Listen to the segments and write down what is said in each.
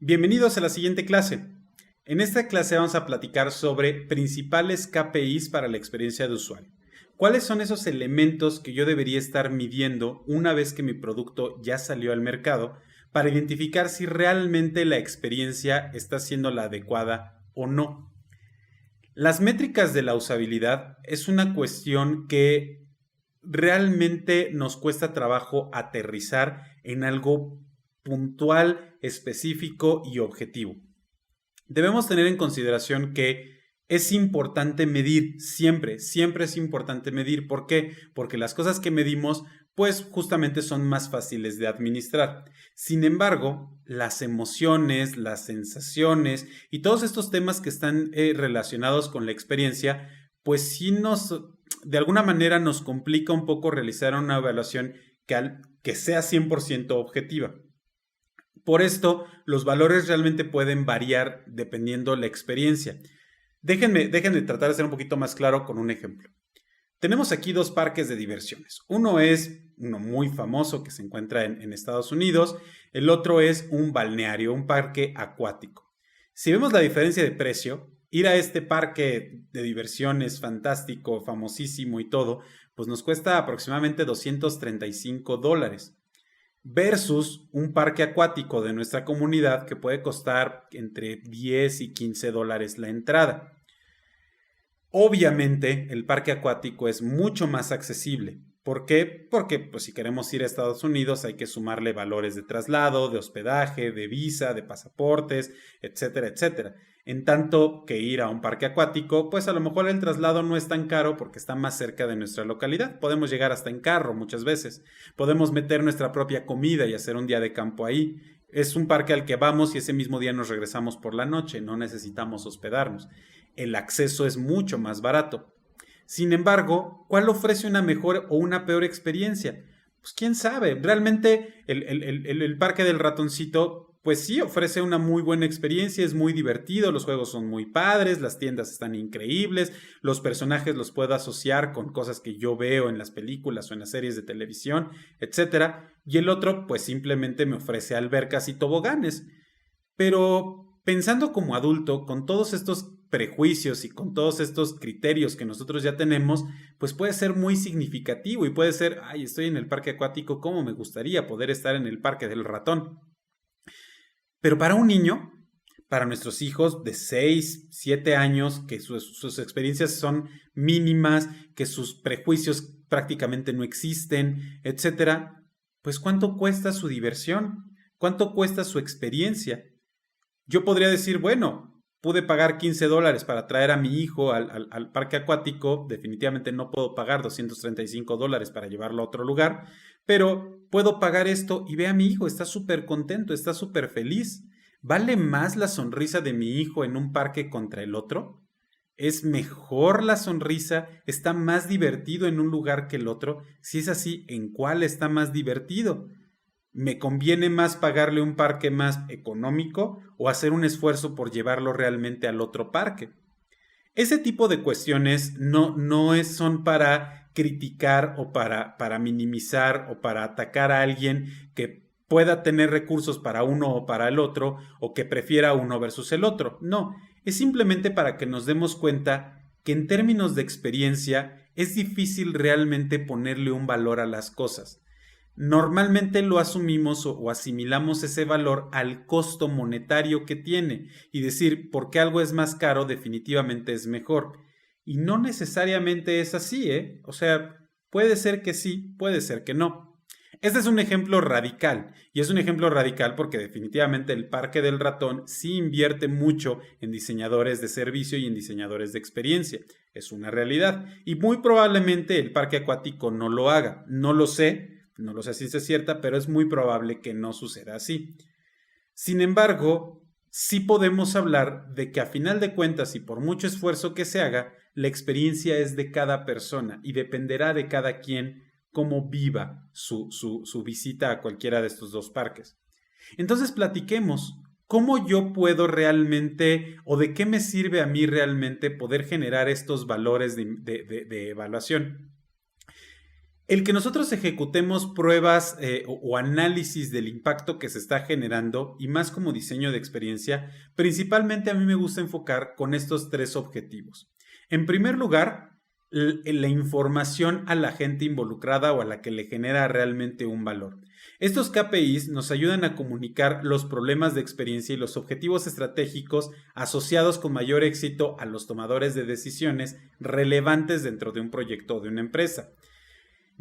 Bienvenidos a la siguiente clase. En esta clase vamos a platicar sobre principales KPIs para la experiencia de usuario. ¿Cuáles son esos elementos que yo debería estar midiendo una vez que mi producto ya salió al mercado para identificar si realmente la experiencia está siendo la adecuada o no? Las métricas de la usabilidad es una cuestión que realmente nos cuesta trabajo aterrizar en algo puntual, específico y objetivo. Debemos tener en consideración que es importante medir, siempre es importante medir. ¿Por qué? Porque las cosas que medimos, pues justamente son más fáciles de administrar. Sin embargo, las emociones, las sensaciones y todos estos temas que están relacionados con la experiencia, pues sí de alguna manera nos complica un poco realizar una evaluación que sea 100% objetiva. Por esto, los valores realmente pueden variar dependiendo la experiencia. Déjenme tratar de ser un poquito más claro con un ejemplo. Tenemos aquí dos parques de diversiones. Uno es uno muy famoso que se encuentra en Estados Unidos. El otro es un balneario, un parque acuático. Si vemos la diferencia de precio, ir a este parque de diversiones fantástico, famosísimo y todo, pues nos cuesta aproximadamente $235 versus un parque acuático de nuestra comunidad que puede costar entre 10 y 15 dólares la entrada. Obviamente, el parque acuático es mucho más accesible. ¿Por qué? Porque pues, si queremos ir a Estados Unidos hay que sumarle valores de traslado, de hospedaje, de visa, de pasaportes, etcétera, etcétera. En tanto que ir a un parque acuático, pues a lo mejor el traslado no es tan caro porque está más cerca de nuestra localidad. Podemos llegar hasta en carro muchas veces. Podemos meter nuestra propia comida y hacer un día de campo ahí. Es un parque al que vamos y ese mismo día nos regresamos por la noche. No necesitamos hospedarnos. El acceso es mucho más barato. Sin embargo, ¿cuál ofrece una mejor o una peor experiencia? Pues quién sabe. Realmente el Parque del Ratoncito, pues sí, ofrece una muy buena experiencia, es muy divertido, los juegos son muy padres, las tiendas están increíbles, los personajes los puedo asociar con cosas que yo veo en las películas o en las series de televisión, etcétera. Y el otro, pues simplemente me ofrece albercas y toboganes. Pero pensando como adulto, con todos estos prejuicios y con todos estos criterios que nosotros ya tenemos, pues puede ser muy significativo y puede ser, ay, estoy en el parque acuático, ¿cómo me gustaría poder estar en el parque del ratón? Pero para un niño, para nuestros hijos de 6, 7 años, que sus experiencias son mínimas, que sus prejuicios prácticamente no existen, etcétera, pues ¿cuánto cuesta su diversión? ¿Cuánto cuesta su experiencia? Yo podría decir, bueno, pude pagar 15 dólares para traer a mi hijo al parque acuático, definitivamente no puedo pagar 235 dólares para llevarlo a otro lugar, pero puedo pagar esto y ve a mi hijo, está súper contento, está súper feliz. ¿Vale más la sonrisa de mi hijo en un parque contra el otro? ¿Es mejor la sonrisa? ¿Está más divertido en un lugar que el otro? Si es así, ¿en cuál está más divertido? ¿Me conviene más pagarle un parque más económico o hacer un esfuerzo por llevarlo realmente al otro parque? Ese tipo de cuestiones son para criticar o para minimizar o para atacar a alguien que pueda tener recursos para uno o para el otro o que prefiera uno versus el otro. No, es simplemente para que nos demos cuenta que en términos de experiencia es difícil realmente ponerle un valor a las cosas. Normalmente lo asumimos o asimilamos ese valor al costo monetario que tiene y decir, porque algo es más caro, definitivamente es mejor. Y no necesariamente es así, ¿eh? O sea, puede ser que sí, puede ser que no. Este es un ejemplo radical, y es un ejemplo radical porque definitivamente el Parque del Ratón sí invierte mucho en diseñadores de servicio y en diseñadores de experiencia. Es una realidad. Y muy probablemente el parque acuático no lo haga. No lo sé. No lo sé si es cierta, pero es muy probable que no suceda así. Sin embargo, sí podemos hablar de que a final de cuentas y por mucho esfuerzo que se haga, la experiencia es de cada persona y dependerá de cada quien cómo viva su visita a cualquiera de estos dos parques. Entonces platiquemos. ¿Cómo yo puedo realmente o de qué me sirve a mí realmente poder generar estos valores de evaluación? El que nosotros ejecutemos pruebas o análisis del impacto que se está generando y más como diseño de experiencia, principalmente a mí me gusta enfocar con estos tres objetivos. En primer lugar, la información a la gente involucrada o a la que le genera realmente un valor. Estos KPIs nos ayudan a comunicar los problemas de experiencia y los objetivos estratégicos asociados con mayor éxito a los tomadores de decisiones relevantes dentro de un proyecto o de una empresa.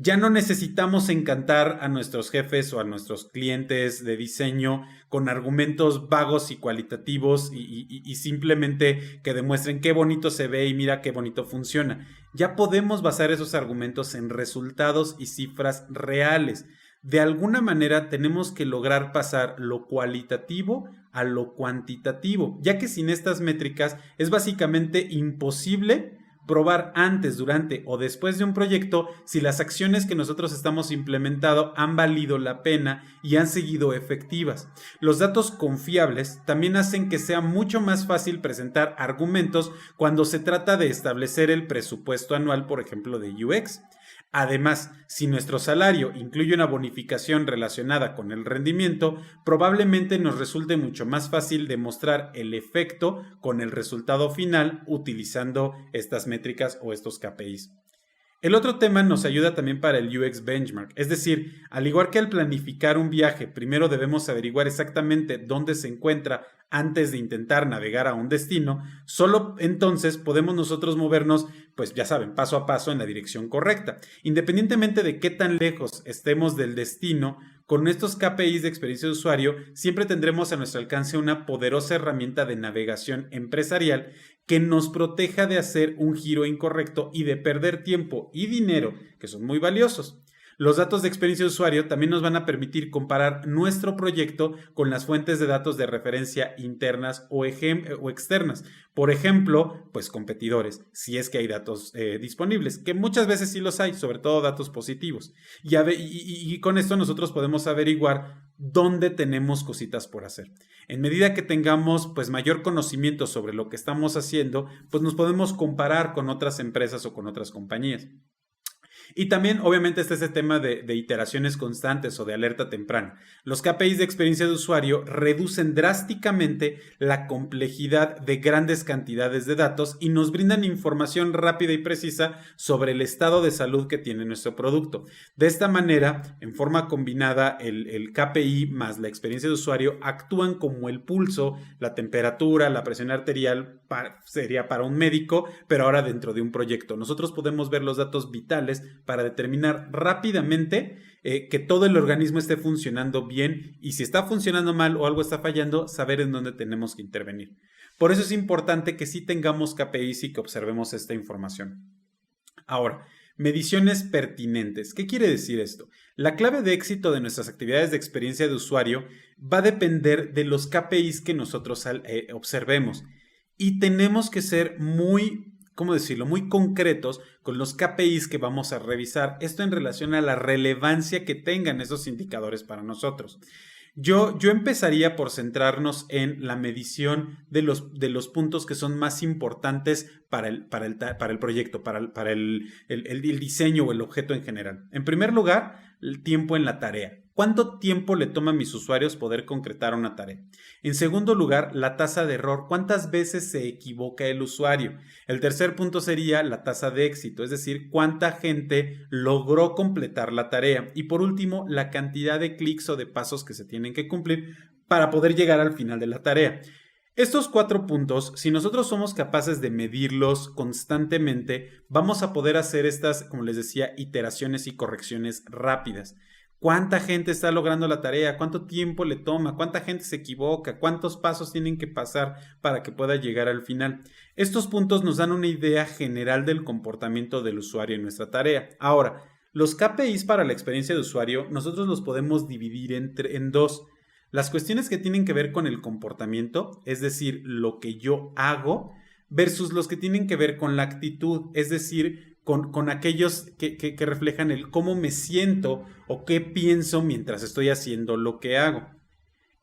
Ya no necesitamos encantar a nuestros jefes o a nuestros clientes de diseño con argumentos vagos y cualitativos y simplemente que demuestren qué bonito se ve y mira qué bonito funciona. Ya podemos basar esos argumentos en resultados y cifras reales. De alguna manera tenemos que lograr pasar lo cualitativo a lo cuantitativo, ya que sin estas métricas es básicamente imposible probar antes, durante o después de un proyecto si las acciones que nosotros estamos implementando han valido la pena y han seguido efectivas. Los datos confiables también hacen que sea mucho más fácil presentar argumentos cuando se trata de establecer el presupuesto anual, por ejemplo, de UX. Además, si nuestro salario incluye una bonificación relacionada con el rendimiento, probablemente nos resulte mucho más fácil demostrar el efecto con el resultado final utilizando estas métricas o estos KPIs. El otro tema nos ayuda también para el UX Benchmark, es decir, al igual que al planificar un viaje, primero debemos averiguar exactamente dónde se encuentra antes de intentar navegar a un destino, solo entonces podemos nosotros movernos, pues ya saben, paso a paso en la dirección correcta. Independientemente de qué tan lejos estemos del destino, con estos KPIs de experiencia de usuario, siempre tendremos a nuestro alcance una poderosa herramienta de navegación empresarial que nos proteja de hacer un giro incorrecto y de perder tiempo y dinero, que son muy valiosos. Los datos de experiencia de usuario también nos van a permitir comparar nuestro proyecto con las fuentes de datos de referencia internas o externas. Por ejemplo, pues competidores, si es que hay datos disponibles, que muchas veces sí los hay, sobre todo datos positivos. Y con esto nosotros podemos averiguar dónde tenemos cositas por hacer. En medida que tengamos pues mayor conocimiento sobre lo que estamos haciendo, pues nos podemos comparar con otras empresas o con otras compañías. Y también, obviamente, está ese tema de iteraciones constantes o de alerta temprana. Los KPIs de experiencia de usuario reducen drásticamente la complejidad de grandes cantidades de datos y nos brindan información rápida y precisa sobre el estado de salud que tiene nuestro producto. De esta manera, en forma combinada, el KPI más la experiencia de usuario actúan como el pulso, la temperatura, la presión arterial, sería para un médico, pero ahora dentro de un proyecto. Nosotros podemos ver los datos vitales para determinar rápidamente que todo el organismo esté funcionando bien y si está funcionando mal o algo está fallando, saber en dónde tenemos que intervenir. Por eso es importante que sí tengamos KPIs y que observemos esta información. Ahora, mediciones pertinentes. ¿Qué quiere decir esto? La clave de éxito de nuestras actividades de experiencia de usuario va a depender de los KPIs que nosotros observemos y tenemos que ser muy concretos con los KPIs que vamos a revisar. Esto en relación a la relevancia que tengan esos indicadores para nosotros. Yo empezaría por centrarnos en la medición de los puntos que son más importantes para el proyecto, para el diseño o el objeto en general. En primer lugar, el tiempo en la tarea. ¿Cuánto tiempo le toma a mis usuarios poder concretar una tarea? En segundo lugar, la tasa de error. ¿Cuántas veces se equivoca el usuario? El tercer punto sería la tasa de éxito, es decir, cuánta gente logró completar la tarea. Y por último, la cantidad de clics o de pasos que se tienen que cumplir para poder llegar al final de la tarea. Estos 4 puntos, si nosotros somos capaces de medirlos constantemente, vamos a poder hacer estas, como les decía, iteraciones y correcciones rápidas. ¿Cuánta gente está logrando la tarea? ¿Cuánto tiempo le toma? ¿Cuánta gente se equivoca? ¿Cuántos pasos tienen que pasar para que pueda llegar al final? Estos puntos nos dan una idea general del comportamiento del usuario en nuestra tarea. Ahora, los KPIs para la experiencia de usuario, nosotros los podemos dividir en dos. Las cuestiones que tienen que ver con el comportamiento, es decir, lo que yo hago, versus los que tienen que ver con la actitud, es decir, con aquellos que reflejan el cómo me siento o qué pienso mientras estoy haciendo lo que hago.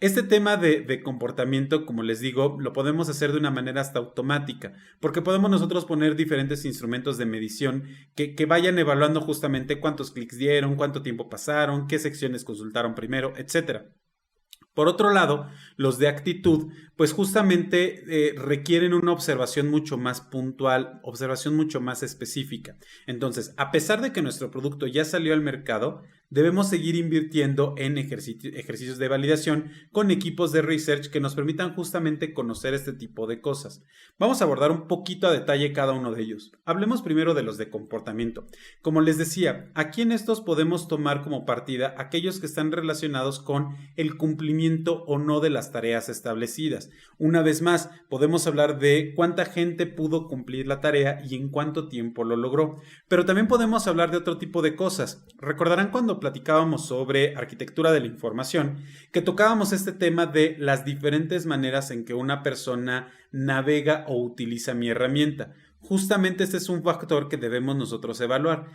Este tema de comportamiento, como les digo, lo podemos hacer de una manera hasta automática, porque podemos nosotros poner diferentes instrumentos de medición que vayan evaluando justamente cuántos clics dieron, cuánto tiempo pasaron, qué secciones consultaron primero, etcétera. Por otro lado, los de actitud, pues justamente requieren una observación mucho más puntual, observación mucho más específica. Entonces, a pesar de que nuestro producto ya salió al mercado, debemos seguir invirtiendo en ejercicios de validación con equipos de research que nos permitan justamente conocer este tipo de cosas. Vamos a abordar un poquito a detalle cada uno de ellos. Hablemos primero de los de comportamiento. Como les decía, aquí en estos podemos tomar como partida aquellos que están relacionados con el cumplimiento o no de las tareas establecidas. Una vez más, podemos hablar de cuánta gente pudo cumplir la tarea y en cuánto tiempo lo logró. Pero también podemos hablar de otro tipo de cosas. Recordarán cuando platicábamos sobre arquitectura de la información, que tocábamos este tema de las diferentes maneras en que una persona navega o utiliza mi herramienta. Justamente este es un factor que debemos nosotros evaluar.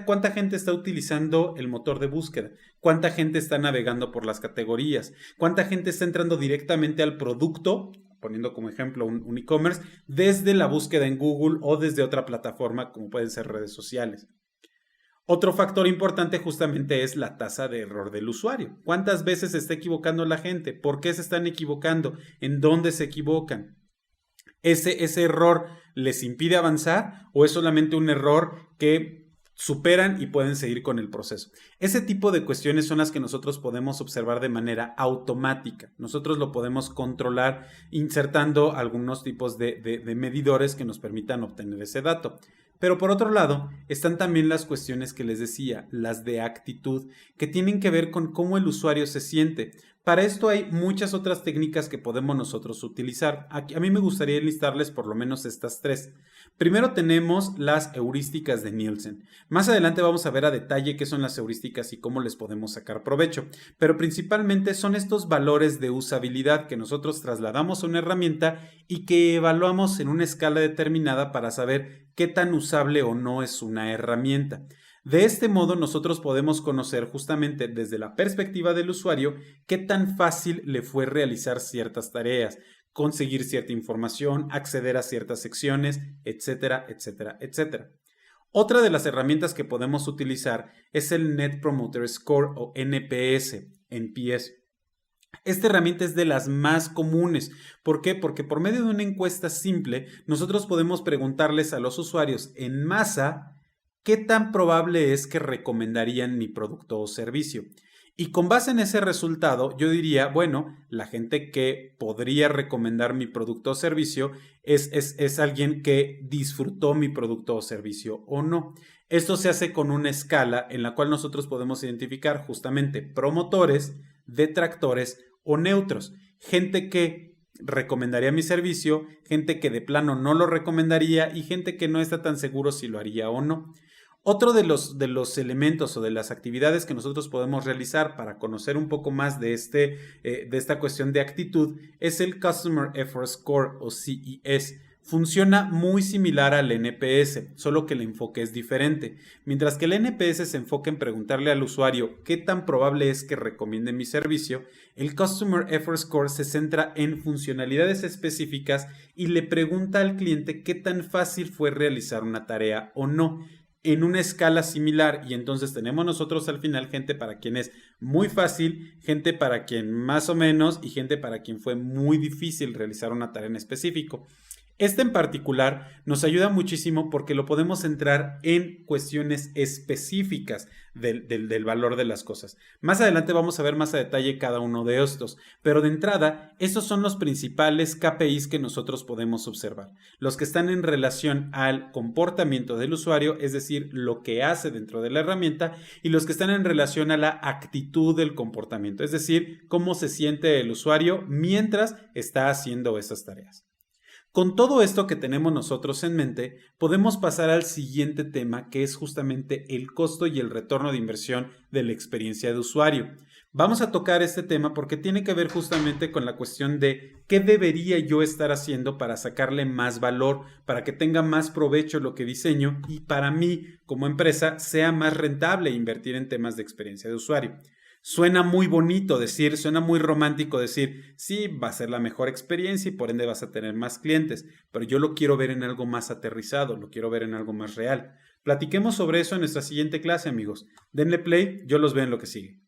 ¿Cuánta gente está utilizando el motor de búsqueda? ¿Cuánta gente está navegando por las categorías? ¿Cuánta gente está entrando directamente al producto? Poniendo como ejemplo un e-commerce, desde la búsqueda en Google o desde otra plataforma como pueden ser redes sociales. Otro factor importante justamente es la tasa de error del usuario. ¿Cuántas veces se está equivocando la gente? ¿Por qué se están equivocando? ¿En dónde se equivocan? ¿Ese error les impide avanzar o es solamente un error que superan y pueden seguir con el proceso? Ese tipo de cuestiones son las que nosotros podemos observar de manera automática. Nosotros lo podemos controlar insertando algunos tipos de medidores que nos permitan obtener ese dato. Pero por otro lado, están también las cuestiones que les decía, las de actitud, que tienen que ver con cómo el usuario se siente. Para esto hay muchas otras técnicas que podemos nosotros utilizar. A mí me gustaría listarles por lo menos estas tres. Primero tenemos las heurísticas de Nielsen. Más adelante vamos a ver a detalle qué son las heurísticas y cómo les podemos sacar provecho. Pero principalmente son estos valores de usabilidad que nosotros trasladamos a una herramienta y que evaluamos en una escala determinada para saber qué tan usable o no es una herramienta. De este modo nosotros podemos conocer justamente desde la perspectiva del usuario qué tan fácil le fue realizar ciertas tareas, conseguir cierta información, acceder a ciertas secciones, etcétera, etcétera, etcétera. Otra de las herramientas que podemos utilizar es el Net Promoter Score o NPS. Esta herramienta es de las más comunes. ¿Por qué? Porque por medio de una encuesta simple, nosotros podemos preguntarles a los usuarios en masa qué tan probable es que recomendarían mi producto o servicio. Y con base en ese resultado, yo diría, bueno, la gente que podría recomendar mi producto o servicio es alguien que disfrutó mi producto o servicio o no. Esto se hace con una escala en la cual nosotros podemos identificar justamente promotores, detractores o neutros. Gente que recomendaría mi servicio, gente que de plano no lo recomendaría y gente que no está tan seguro si lo haría o no. Otro de los elementos o de las actividades que nosotros podemos realizar para conocer un poco más de esta cuestión de actitud es el Customer Effort Score o CES. Funciona muy similar al NPS, solo que el enfoque es diferente. Mientras que el NPS se enfoca en preguntarle al usuario qué tan probable es que recomiende mi servicio, el Customer Effort Score se centra en funcionalidades específicas y le pregunta al cliente qué tan fácil fue realizar una tarea o no, en una escala similar. Y entonces tenemos nosotros al final gente para quien es muy fácil, gente para quien más o menos y gente para quien fue muy difícil realizar una tarea en específico. Este en particular nos ayuda muchísimo porque lo podemos centrar en cuestiones específicas del valor de las cosas. Más adelante vamos a ver más a detalle cada uno de estos, pero de entrada, estos son los principales KPIs que nosotros podemos observar. Los que están en relación al comportamiento del usuario, es decir, lo que hace dentro de la herramienta, y los que están en relación a la actitud del comportamiento, es decir, cómo se siente el usuario mientras está haciendo esas tareas. Con todo esto que tenemos nosotros en mente, podemos pasar al siguiente tema, que es justamente el costo y el retorno de inversión de la experiencia de usuario. Vamos a tocar este tema porque tiene que ver justamente con la cuestión de qué debería yo estar haciendo para sacarle más valor, para que tenga más provecho lo que diseño y para mí como empresa sea más rentable invertir en temas de experiencia de usuario. Suena muy bonito decir, suena muy romántico decir, sí, va a ser la mejor experiencia y por ende vas a tener más clientes, pero yo lo quiero ver en algo más aterrizado, lo quiero ver en algo más real. Platiquemos sobre eso en nuestra siguiente clase, amigos. Denle play, yo los veo en lo que sigue.